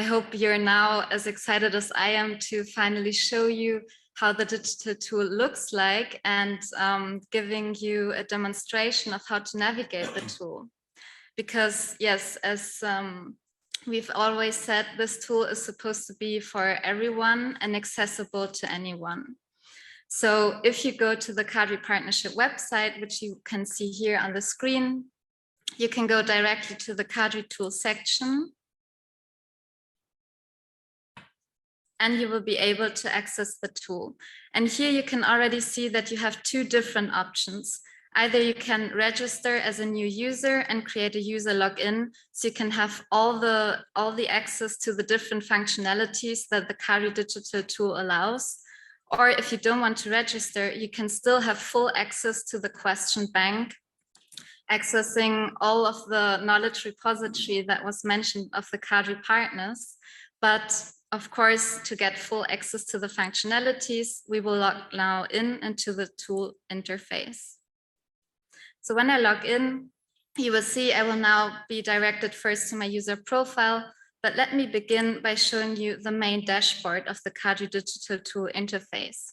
I hope you're now as excited as I am to finally show you how the digital tool looks like and giving you a demonstration of how to navigate the tool. Because yes, as we've always said, this tool is supposed to be for everyone and accessible to anyone. So if you go to the CADRI Partnership website, which you can see here on the screen, you can go directly to the CADRI Tool section. And you will be able to access the tool. And here you can already see that you have two different options. Either you can register as a new user and create a user login, so you can have all the access to the different functionalities that the CADRI digital tool allows. Or if you don't want to register, you can still have full access to the question bank, accessing all of the knowledge repository that was mentioned of the CADRI partners. But of course, to get full access to the functionalities, we will log now into the tool interface. So when I log in, you will see I will now be directed first to my user profile, but let me begin by showing you the main dashboard of the CADRI digital tool interface.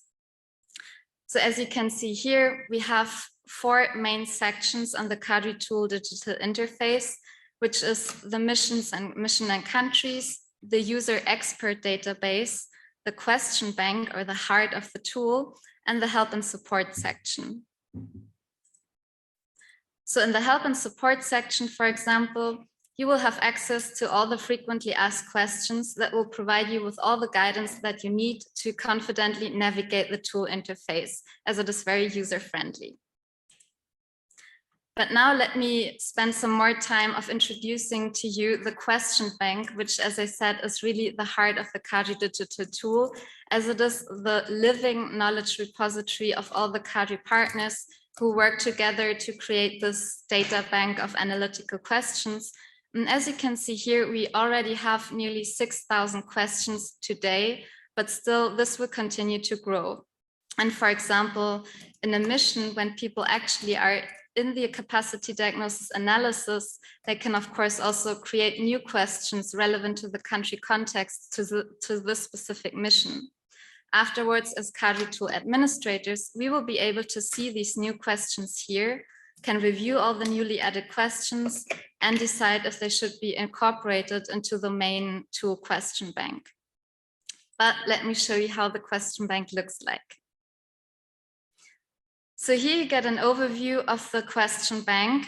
So as you can see here, we have 4 main sections on the CADRI tool digital interface, which is the mission and countries, the user expert database, the question bank or the heart of the tool, and the help and support section. So in the help and support section, for example, you will have access to all the frequently asked questions that will provide you with all the guidance that you need to confidently navigate the tool interface, as it is very user-friendly. But now let me spend some more time of introducing to you the question bank, which, as I said, is really the heart of the CADRI digital tool, as it is the living knowledge repository of all the CADRI partners who work together to create this data bank of analytical questions. And as you can see here, we already have nearly 6,000 questions today, but still this will continue to grow. And for example, in a mission, when people actually are in the capacity diagnosis analysis, they can of course also create new questions relevant to the country context to this specific mission. Afterwards, as CADRI tool administrators, we will be able to see these new questions here, can review all the newly added questions and decide if they should be incorporated into the main tool question bank. But let me show you how the question bank looks like. So here you get an overview of the question bank.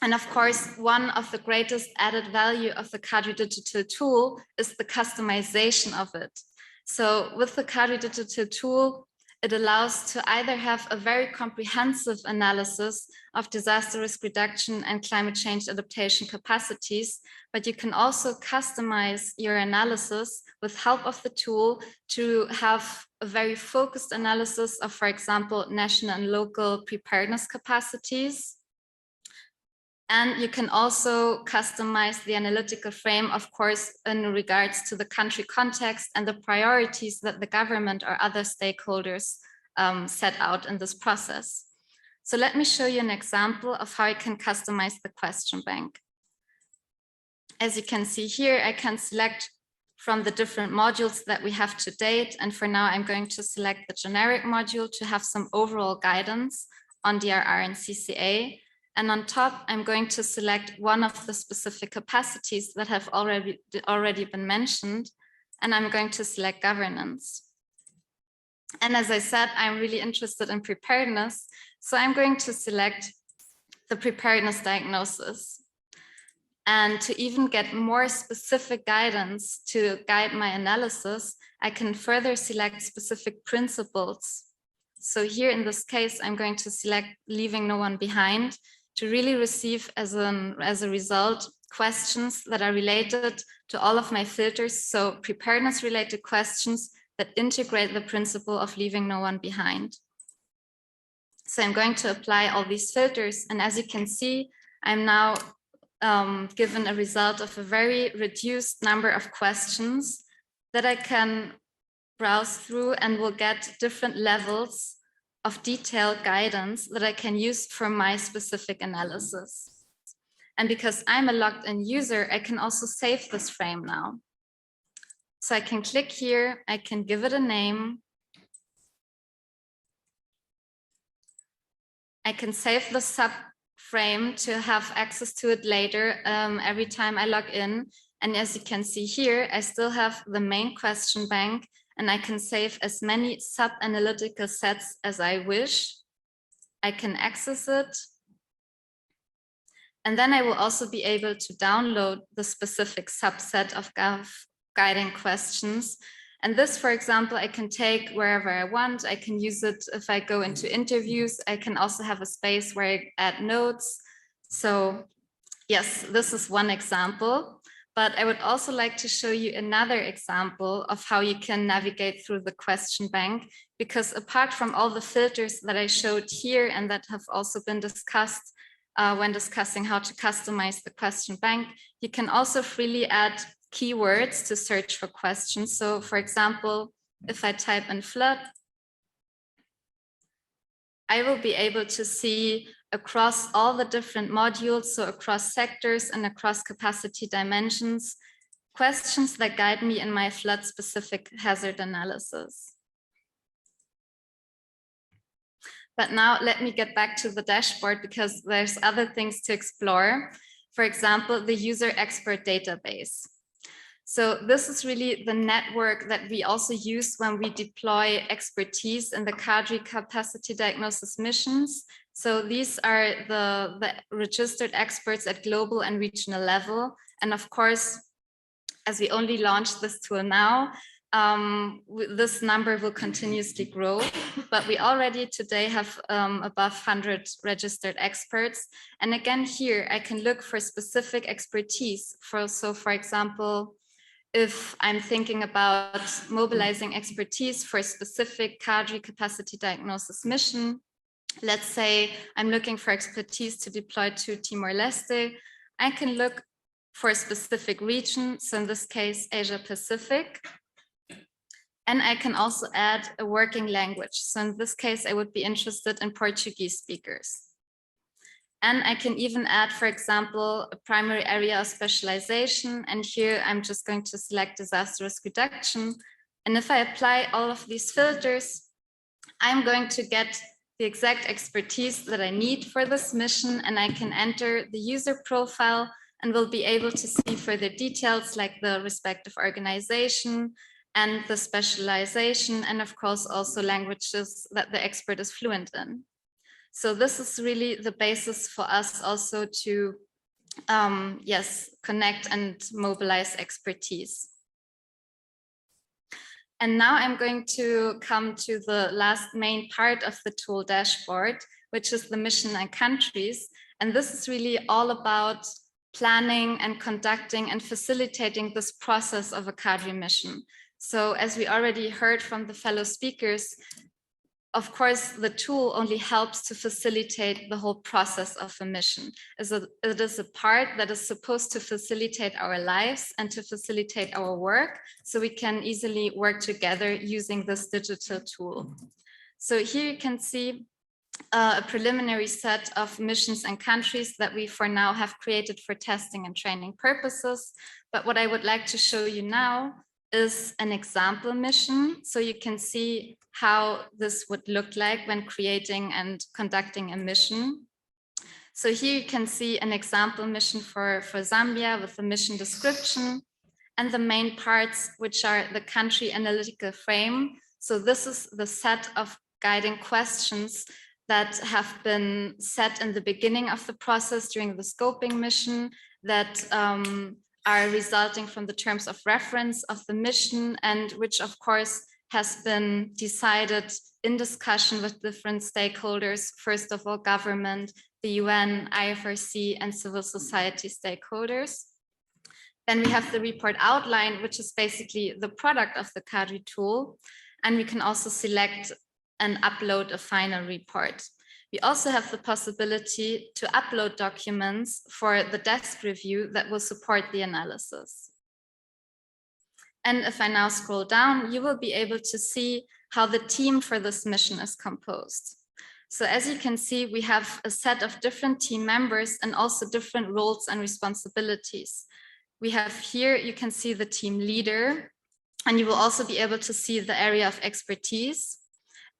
And of course, one of the greatest added value of the CADRI digital tool is the customization of it. So with the CADRI digital tool, it allows to either have a very comprehensive analysis of disaster risk reduction and climate change adaptation capacities, but you can also customize your analysis with help of the tool to have a very focused analysis of, for example, national and local preparedness capacities. And you can also customize the analytical frame, of course, in regards to the country context and the priorities that the government or other stakeholders set out in this process. So let me show you an example of how I can customize the question bank. As you can see here, I can select from the different modules that we have to date. And for now, I'm going to select the generic module to have some overall guidance on DRR and CCA. And on top, I'm going to select one of the specific capacities that have already been mentioned, and I'm going to select governance. And as I said, I'm really interested in preparedness, so I'm going to select the preparedness diagnosis. And to even get more specific guidance to guide my analysis, I can further select specific principles. So here in this case, I'm going to select leaving no one behind, to really receive as a result questions that are related to all of my filters. So preparedness related questions that integrate the principle of leaving no one behind. So I'm going to apply all these filters. And as you can see, I'm now given a result of a very reduced number of questions that I can browse through and will get different levels of detailed guidance that I can use for my specific analysis. And because I'm a logged in user, I can also save this frame now. So I can click here, I can give it a name. I can save the subframe to have access to it later every time I log in. And as you can see here, I still have the main question bank, and I can save as many sub-analytical sets as I wish. I can access it. And then I will also be able to download the specific subset of guiding questions. And this, for example, I can take wherever I want. I can use it if I go into interviews. I can also have a space where I add notes. So yes, this is one example. But I would also like to show you another example of how you can navigate through the question bank, because apart from all the filters that I showed here and that have also been discussed when discussing how to customize the question bank, you can also freely add keywords to search for questions. So for example, if I type in flood, I will be able to see across all the different modules, so across sectors and across capacity dimensions, questions that guide me in my flood specific hazard analysis. But now let me get back to the dashboard because there's other things to explore. For example, the user expert database. So this is really the network that we also use when we deploy expertise in the CADRI capacity diagnosis missions. So these are the registered experts at global and regional level. And of course, as we only launched this tool now, this number will continuously grow, but we already today have above 100 registered experts. And again, here I can look for specific expertise. So for example, if I'm thinking about mobilizing expertise for a specific CADRI capacity diagnosis mission, let's say I'm looking for expertise to deploy to Timor-Leste, I can look for a specific region, so in this case, Asia Pacific. And I can also add a working language. So in this case, I would be interested in Portuguese speakers. And I can even add, for example, a primary area of specialization. And here I'm just going to select disaster risk reduction. And if I apply all of these filters, I'm going to get the exact expertise that I need for this mission. And I can enter the user profile and will be able to see further details like the respective organization and the specialization, and of course also languages that the expert is fluent in. So this is really the basis for us also to, connect and mobilize expertise. And now I'm going to come to the last main part of the tool dashboard, which is the mission and countries. And this is really all about planning and conducting and facilitating this process of a CADRI mission. So as we already heard from the fellow speakers, of course, the tool only helps to facilitate the whole process of a mission. It is a part that is supposed to facilitate our lives and to facilitate our work, so we can easily work together using this digital tool. So here you can see a preliminary set of missions and countries that we for now have created for testing and training purposes. But what I would like to show you now is an example mission. So you can see how this would look like when creating and conducting a mission. So here you can see an example mission for Zambia with the mission description and the main parts, which are the country analytical frame. So this is the set of guiding questions that have been set in the beginning of the process during the scoping mission that are resulting from the terms of reference of the mission, and which of course has been decided in discussion with different stakeholders, first of all, government, the UN, IFRC, and civil society stakeholders. Then we have the report outline, which is basically the product of the CADRI tool. And we can also select and upload a final report. We also have the possibility to upload documents for the desk review that will support the analysis. And if I now scroll down, you will be able to see how the team for this mission is composed. So as you can see, we have a set of different team members and also different roles and responsibilities. We have here, you can see the team leader, And you will also be able to see the area of expertise.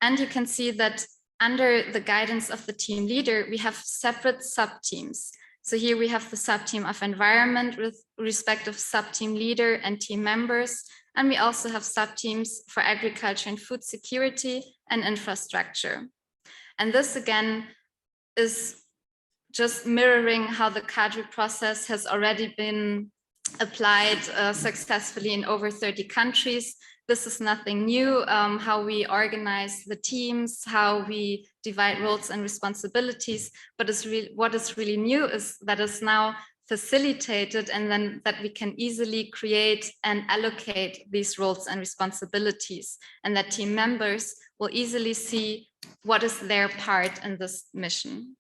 And you can see that under the guidance of the team leader, we have separate sub-teams. So here we have the sub-team of environment with respective sub-team leader and team members. And we also have sub-teams for agriculture and food security and infrastructure. And this again is just mirroring how the CADRI process has already been applied successfully in over 30 countries. This is nothing new, how we organize the teams, how we divide roles and responsibilities, but what is really new is that it's now facilitated, and then that we can easily create and allocate these roles and responsibilities, and that team members will easily see what is their part in this mission.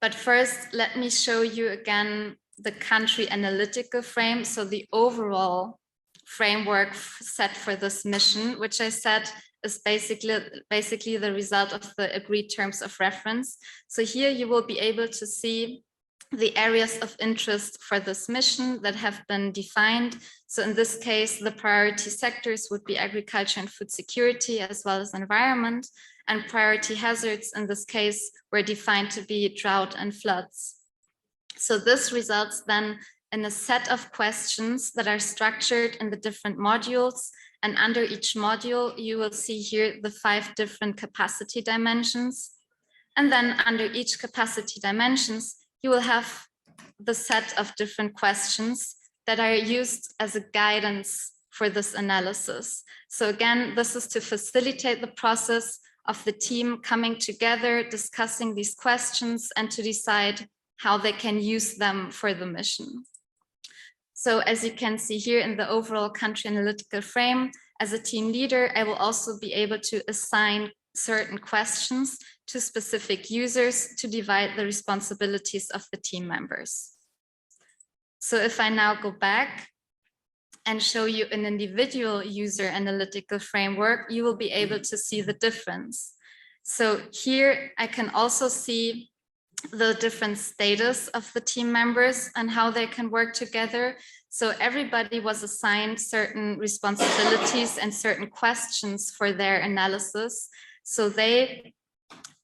But first, let me show you again the country analytical frame, so the overall framework set for this mission, which I said is basically the result of the agreed terms of reference. So here you will be able to see the areas of interest for this mission that have been defined. So in this case, the priority sectors would be agriculture and food security, as well as environment, and priority hazards in this case were defined to be drought and floods. So this results then in a set of questions that are structured in the different modules. And under each module, you will see here the 5 different capacity dimensions. And then under each capacity dimensions, you will have the set of different questions that are used as a guidance for this analysis. So again, this is to facilitate the process of the team coming together, discussing these questions, and to decide how they can use them for the mission. So as you can see here in the overall country analytical frame, as a team leader, I will also be able to assign certain questions to specific users to divide the responsibilities of the team members. So if I now go back and show you an individual user analytical framework, you will be able to see the difference. So here I can also see the different status of the team members and how they can work together. So everybody was assigned certain responsibilities and certain questions for their analysis. So they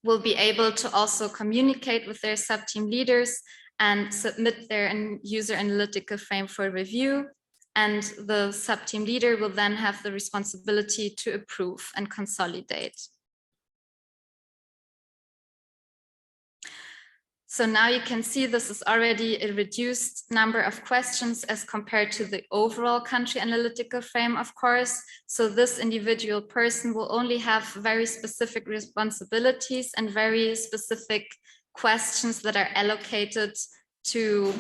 will be able to also communicate with their sub-team leaders and submit their user analytical frame for review. And the sub-team leader will then have the responsibility to approve and consolidate. So now you can see this is already a reduced number of questions as compared to the overall country analytical frame, of course. So this individual person will only have very specific responsibilities and very specific questions that are allocated to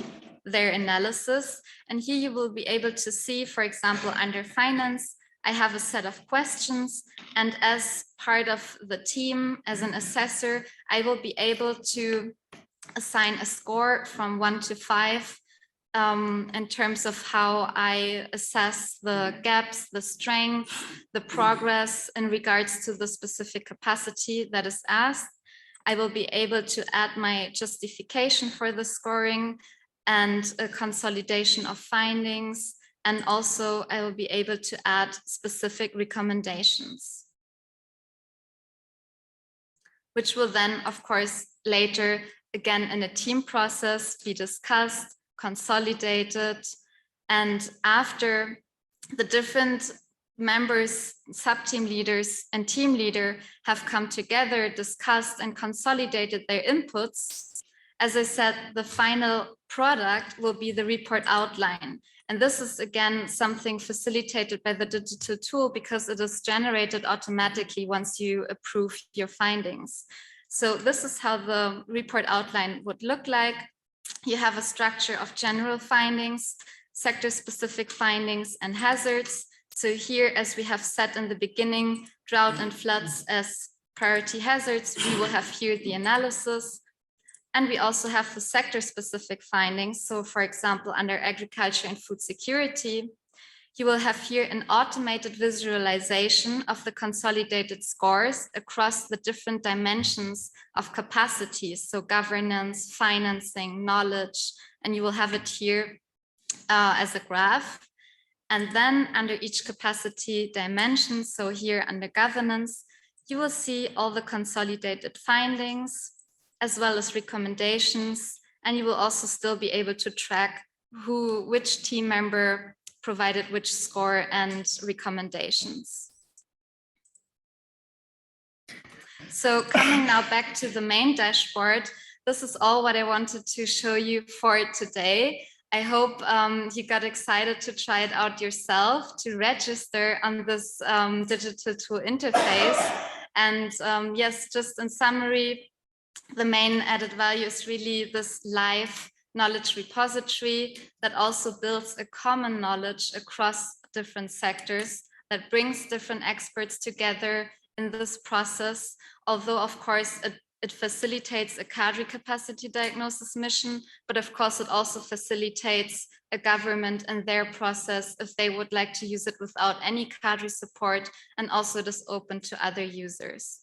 their analysis. And here you will be able to see, for example, under finance, I have a set of questions, and as part of the team, as an assessor, I will be able to assign a score from 1 to 5 in terms of how I assess the gaps, the strengths, the progress in regards to the specific capacity that is asked. I will be able to add my justification for the scoring and a consolidation of findings. And also I will be able to add specific recommendations, which will then, of course, later, again, in a team process, be discussed, consolidated, and after the different members, sub-team leaders, and team leader have come together, discussed, and consolidated their inputs, as I said, the final product will be the report outline. And this is, again, something facilitated by the digital tool because it is generated automatically once you approve your findings. So this is how the report outline would look like. You have a structure of general findings, sector-specific findings, and hazards. So here, as we have said in the beginning, drought and floods as priority hazards, we will have here the analysis. And we also have the sector-specific findings. So for example, under agriculture and food security, you will have here an automated visualization of the consolidated scores across the different dimensions of capacities. So governance, financing, knowledge, and you will have it here as a graph. And then under each capacity dimension, so here under governance, you will see all the consolidated findings as well as recommendations. And you will also still be able to track which team member provided which score and recommendations. So coming now back to the main dashboard, this is all what I wanted to show you for today. I hope you got excited to try it out yourself, to register on this digital tool interface. And yes, just in summary, the main added value is really this live knowledge repository that also builds a common knowledge across different sectors, that brings different experts together in this process. Although, of course, it facilitates a CADRI capacity diagnosis mission, but of course it also facilitates a government and their process if they would like to use it without any CADRI support, and also it is open to other users.